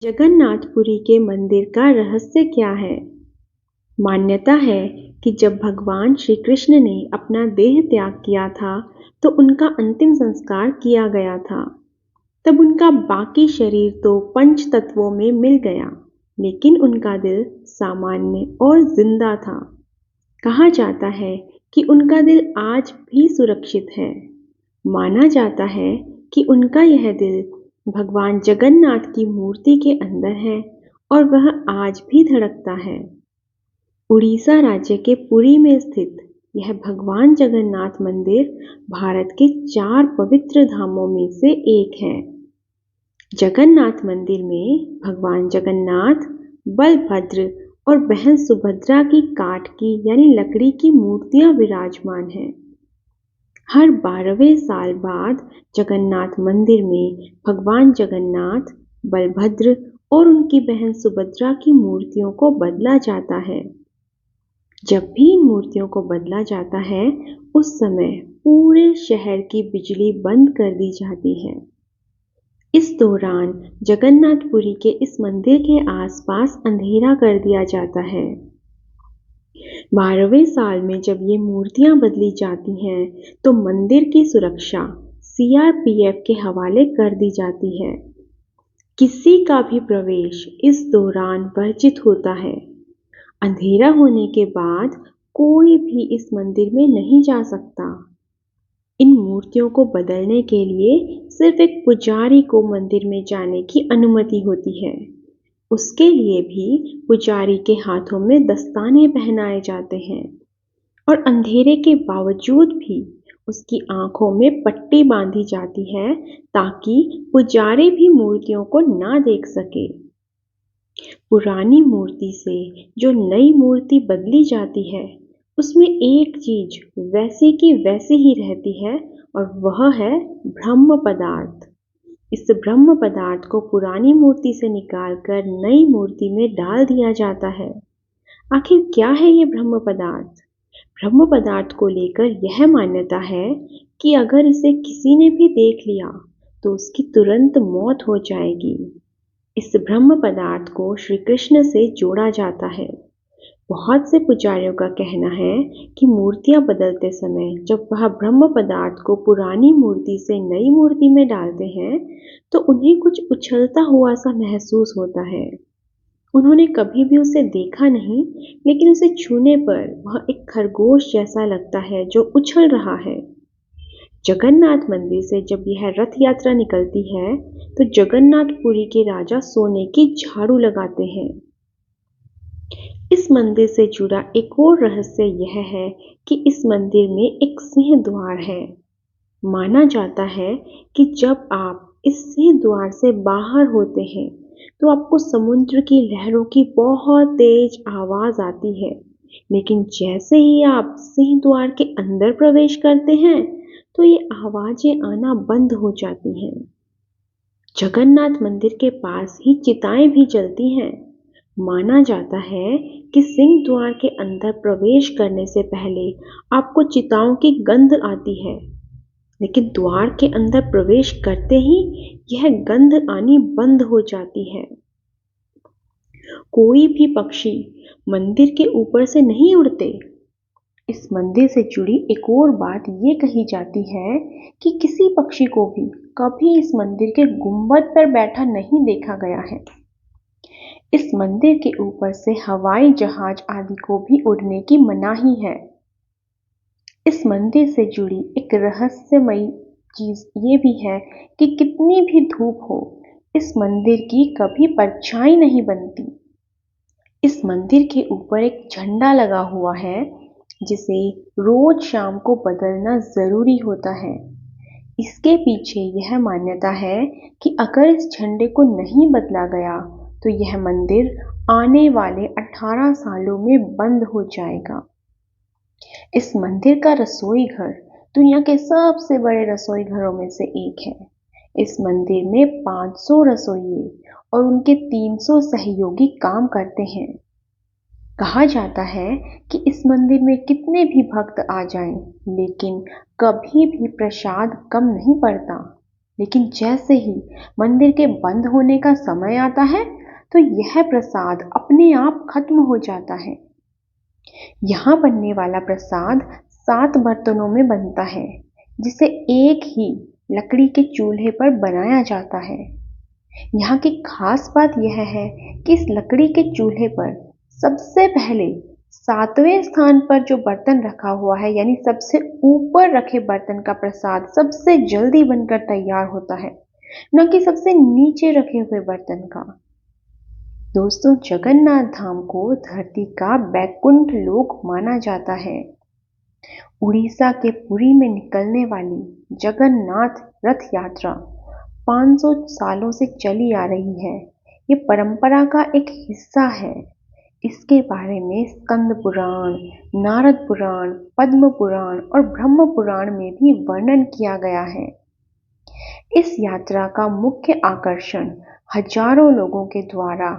जगन्नाथपुरी के मंदिर का रहस्य क्या है? मान्यता है कि जब भगवान श्री कृष्ण ने अपना देह त्याग किया था, तो उनका अंतिम संस्कार किया गया था। तब उनका बाकी शरीर तो पंच तत्वों में मिल गया, लेकिन उनका दिल सामान्य और जिंदा था। कहा जाता है कि उनका दिल आज भी सुरक्षित है। माना जाता है कि उनका यह दिल भगवान जगन्नाथ की मूर्ति के अंदर है और वह आज भी धड़कता है। उड़ीसा राज्य के पुरी में स्थित यह भगवान जगन्नाथ मंदिर भारत के 4 पवित्र धामों में से एक है। जगन्नाथ मंदिर में भगवान जगन्नाथ, बलभद्र और बहन सुभद्रा की काठ की यानी लकड़ी की मूर्तियां विराजमान हैं। हर 12वें साल बाद जगन्नाथ मंदिर में भगवान जगन्नाथ, बलभद्र और उनकी बहन सुभद्रा की मूर्तियों को बदला जाता है। जब भी इन मूर्तियों को बदला जाता है, उस समय पूरे शहर की बिजली बंद कर दी जाती है। इस दौरान जगन्नाथपुरी के इस मंदिर के आसपास अंधेरा कर दिया जाता है। 12वें साल में जब ये मूर्तियां बदली जाती हैं, तो मंदिर की सुरक्षा सीआरपीएफ के हवाले कर दी जाती है। किसी का भी प्रवेश इस दौरान वर्जित होता है। अंधेरा होने के बाद कोई भी इस मंदिर में नहीं जा सकता। इन मूर्तियों को बदलने के लिए सिर्फ एक पुजारी को मंदिर में जाने की अनुमति होती है। उसके लिए भी पुजारी के हाथों में दस्ताने पहनाए जाते हैं और अंधेरे के बावजूद भी उसकी आंखों में पट्टी बांधी जाती है, ताकि पुजारी भी मूर्तियों को ना देख सके। पुरानी मूर्ति से जो नई मूर्ति बदली जाती है, उसमें एक चीज वैसी की वैसी ही रहती है और वह है ब्रह्म पदार्थ। इस ब्रह्म पदार्थ को पुरानी मूर्ति से निकालकर नई मूर्ति में डाल दिया जाता है। आखिर क्या है ये ब्रह्म पदार्थ? ब्रह्म पदार्थ को लेकर यह मान्यता है कि अगर इसे किसी ने भी देख लिया तो उसकी तुरंत मौत हो जाएगी। इस ब्रह्म पदार्थ को श्री कृष्ण से जोड़ा जाता है। बहुत से पुजारियों का कहना है कि मूर्तियां बदलते समय जब वह ब्रह्म पदार्थ को पुरानी मूर्ति से नई मूर्ति में डालते हैं, तो उन्हें कुछ उछलता हुआ सा महसूस होता है। उन्होंने कभी भी उसे देखा नहीं, लेकिन उसे छूने पर वह एक खरगोश जैसा लगता है जो उछल रहा है। जगन्नाथ मंदिर से जब यह रथ यात्रा निकलती है, तो जगन्नाथपुरी के राजा सोने की झाड़ू लगाते हैं। इस मंदिर से जुड़ा एक और रहस्य यह है कि इस मंदिर में एक सिंह द्वार है। माना जाता है कि जब आप इस सिंह द्वार से बाहर होते हैं, तो आपको समुद्र की लहरों की बहुत तेज आवाज आती है, लेकिन जैसे ही आप सिंह द्वार के अंदर प्रवेश करते हैं, तो ये आवाजें आना बंद हो जाती हैं। जगन्नाथ मंदिर के पास ही चिताएं भी जलती हैं। माना जाता है कि सिंह द्वार के अंदर प्रवेश करने से पहले आपको चिताओं की गंध आती है, लेकिन द्वार के अंदर प्रवेश करते ही यह गंध आनी बंद हो जाती है। कोई भी पक्षी मंदिर के ऊपर से नहीं उड़ते। इस मंदिर से जुड़ी एक और बात ये कही जाती है कि किसी पक्षी को भी कभी इस मंदिर के गुंबद पर बैठा नहीं देखा गया है। इस मंदिर के ऊपर से हवाई जहाज आदि को भी उड़ने की मनाही है। इस मंदिर से जुड़ी एक रहस्यमयी चीज ये भी है कि कितनी भी धूप हो, इस मंदिर की कभी परछाई नहीं बनती। इस मंदिर के ऊपर एक झंडा लगा हुआ है, जिसे रोज शाम को बदलना जरूरी होता है। इसके पीछे यह मान्यता है कि अगर इस झंडे को नहीं बदला गया, तो यह मंदिर आने वाले 18 सालों में बंद हो जाएगा। इस मंदिर का रसोई घर दुनिया के सबसे बड़े रसोई घरों में से एक है। इस मंदिर में 500 रसोइये और उनके 300 सहयोगी काम करते हैं। कहा जाता है कि इस मंदिर में कितने भी भक्त आ जाएं, लेकिन कभी भी प्रसाद कम नहीं पड़ता। लेकिन जैसे ही मंदिर के बंद होने का समय आता है तो यह प्रसाद अपने आप खत्म हो जाता है। यहाँ बनने वाला प्रसाद 7 बर्तनों में बनता है, जिसे एक ही लकड़ी के चूल्हे पर बनाया जाता है। यहाँ की खास बात यह है कि इस लकड़ी के चूल्हे पर सबसे पहले 7वें स्थान पर जो बर्तन रखा हुआ है, यानी सबसे ऊपर रखे बर्तन का प्रसाद सबसे जल्दी बनकर तैयार होता है, न कि सबसे नीचे रखे हुए बर्तन का। दोस्तों, जगन्नाथ धाम को धरती का बैकुंठ लोक माना जाता है। उड़ीसा के पुरी में निकलने वाली जगन्नाथ रथ यात्रा 500 सालों से चली आ रही है। ये परंपरा का एक हिस्सा है। इसके बारे में स्कंद पुराण, नारद पुराण, पद्म पुराण और ब्रह्म पुराण में भी वर्णन किया गया है। इस यात्रा का मुख्य आकर्षण हजारों लोगों के द्वारा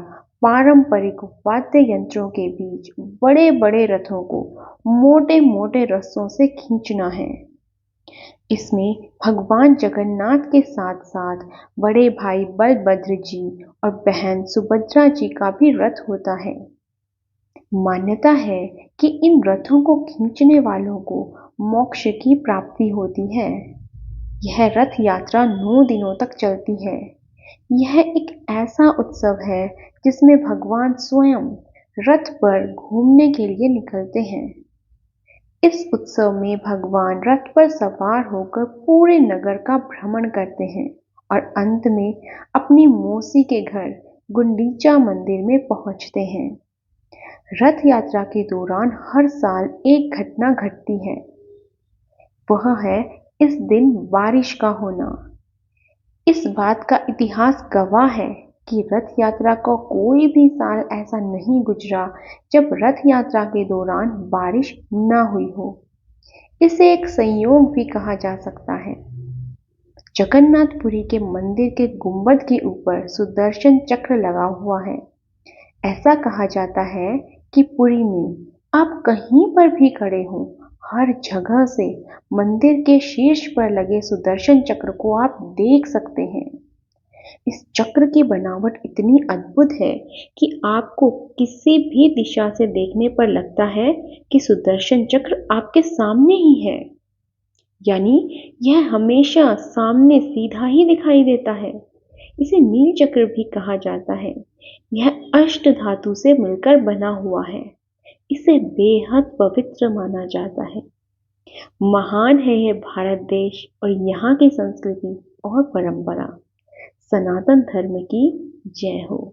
पारंपरिक वाद्य यंत्रों के बीच बड़े बड़े रथों को मोटे मोटे रस्सों से खींचना है। इसमें भगवान जगन्नाथ के साथ साथ बड़े भाई बलभद्र जी और बहन सुभद्रा जी का भी रथ होता है। मान्यता है कि इन रथों को खींचने वालों को मोक्ष की प्राप्ति होती है। यह रथ यात्रा 9 दिनों तक चलती है। यह एक ऐसा उत्सव है जिसमें भगवान स्वयं रथ पर घूमने के लिए निकलते हैं। इस उत्सव में भगवान रथ पर सवार होकर पूरे नगर का भ्रमण करते हैं और अंत में अपनी मौसी के घर गुंडीचा मंदिर में पहुंचते हैं। रथ यात्रा के दौरान हर साल एक घटना घटती है। वह है इस दिन बारिश का होना। इस बात का इतिहास गवाह है कि रथ यात्रा का कोई भी साल ऐसा नहीं गुजरा जब रथ यात्रा के दौरान बारिश न हुई हो। इसे एक संयोग भी कहा जा सकता है। जगन्नाथपुरी के मंदिर के गुंबद के ऊपर सुदर्शन चक्र लगा हुआ है। ऐसा कहा जाता है कि पुरी में आप कहीं पर भी खड़े हों, हर जगह से मंदिर के शीर्ष पर लगे सुदर्शन चक्र को आप देख सकते हैं। इस चक्र की बनावट इतनी अद्भुत है कि आपको किसी भी दिशा से देखने पर लगता है कि सुदर्शन चक्र आपके सामने ही है, यानी यह हमेशा सामने सीधा ही दिखाई देता है। इसे नील चक्र भी कहा जाता है। यह अष्ट धातु से मिलकर बना हुआ है। इसे बेहद पवित्र माना जाता है। महान है यह भारत देश और यहाँ की संस्कृति और परंपरा। सनातन धर्म की जय हो।